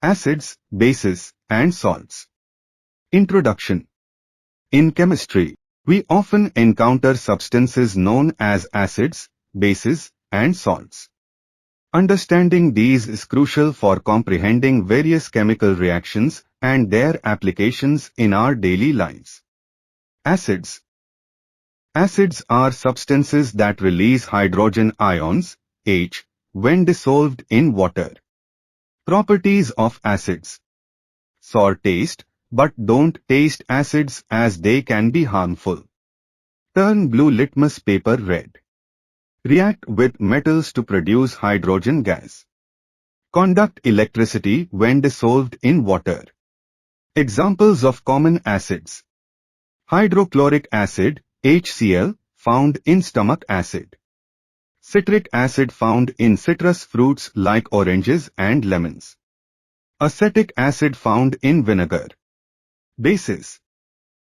Acids, bases, and salts. Introduction. In chemistry, we often encounter substances known as acids, bases, and salts. Understanding these is crucial for comprehending various chemical reactions and their applications in our daily lives. Acids. Acids are substances that release hydrogen ions, H, when dissolved in water. Properties of acids. Sour taste, but don't taste acids as they can be harmful. Turn blue litmus paper red. React with metals to produce hydrogen gas. Conduct electricity when dissolved in water. Examples of common acids. Hydrochloric acid, HCl, found in stomach acid. Citric acid found in citrus fruits like oranges and lemons. Acetic acid found in vinegar. Bases.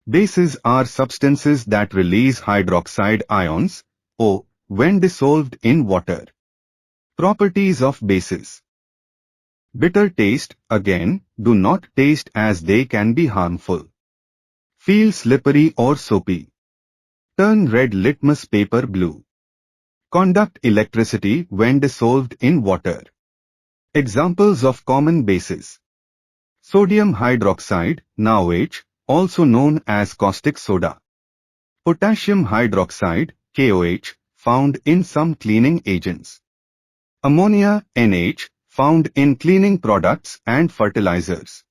Bases are substances that release hydroxide ions, O, when dissolved in water. Properties of bases. Bitter taste, again, do not taste as they can be harmful. Feel slippery or soapy. Turn red litmus paper blue. Conduct electricity when dissolved in water. Examples of common bases. Sodium hydroxide, NaOH, also known as caustic soda. Potassium hydroxide, KOH, found in some cleaning agents. Ammonia, NH, found in cleaning products and fertilizers.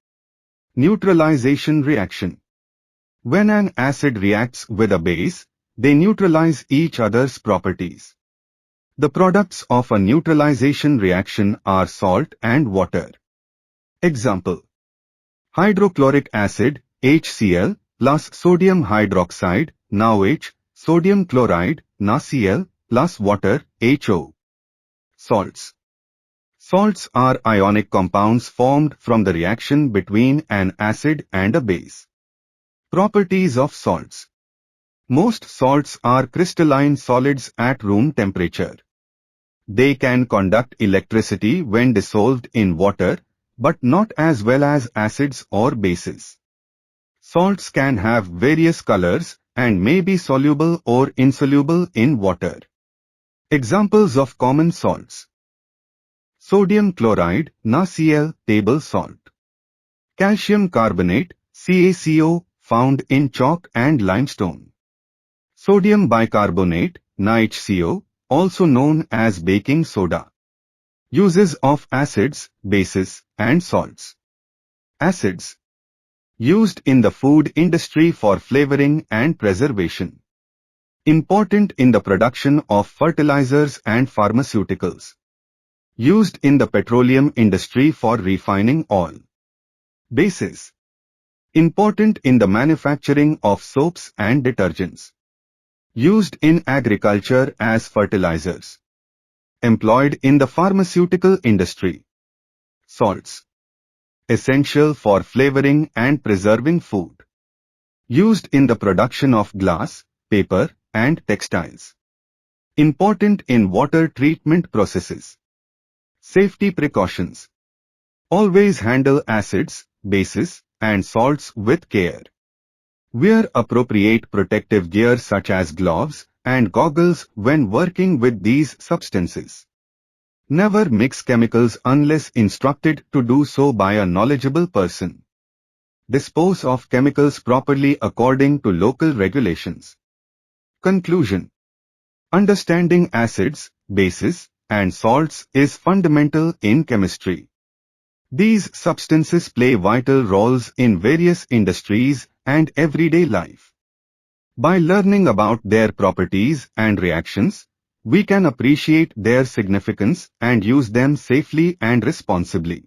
Neutralization reaction. When an acid reacts with a base, they neutralize each other's properties. The products of a neutralization reaction are salt and water. Example. Hydrochloric acid, HCl, plus sodium hydroxide, NaOH, sodium chloride, NaCl, plus water, HO. Salts. Salts are ionic compounds formed from the reaction between an acid and a base. Properties of salts. Most salts are crystalline solids at room temperature. They can conduct electricity when dissolved in water, but not as well as acids or bases. Salts can have various colors and may be soluble or insoluble in water. Examples of common salts. Sodium chloride, NaCl, table salt. Calcium carbonate, CaCO, found in chalk and limestone. Sodium bicarbonate, NaHCO, also known as baking soda. Uses of acids, bases, and salts. Acids. Used in the food industry for flavoring and preservation. Important in the production of fertilizers and pharmaceuticals. Used in the petroleum industry for refining oil. Bases. Important in the manufacturing of soaps and detergents. Used in agriculture as fertilizers. Employed in the pharmaceutical industry. Salts. Essential for flavoring and preserving food. Used in the production of glass, paper, and textiles. Important in water treatment processes. Safety precautions. Always handle acids, bases, and salts with care. Wear appropriate protective gear such as gloves and goggles when working with these substances. Never mix chemicals unless instructed to do so by a knowledgeable person. Dispose of chemicals properly according to local regulations. Conclusion. Understanding acids, bases, and salts is fundamental in chemistry. These substances play vital roles in various industries and everyday life. By learning about their properties and reactions, we can appreciate their significance and use them safely and responsibly.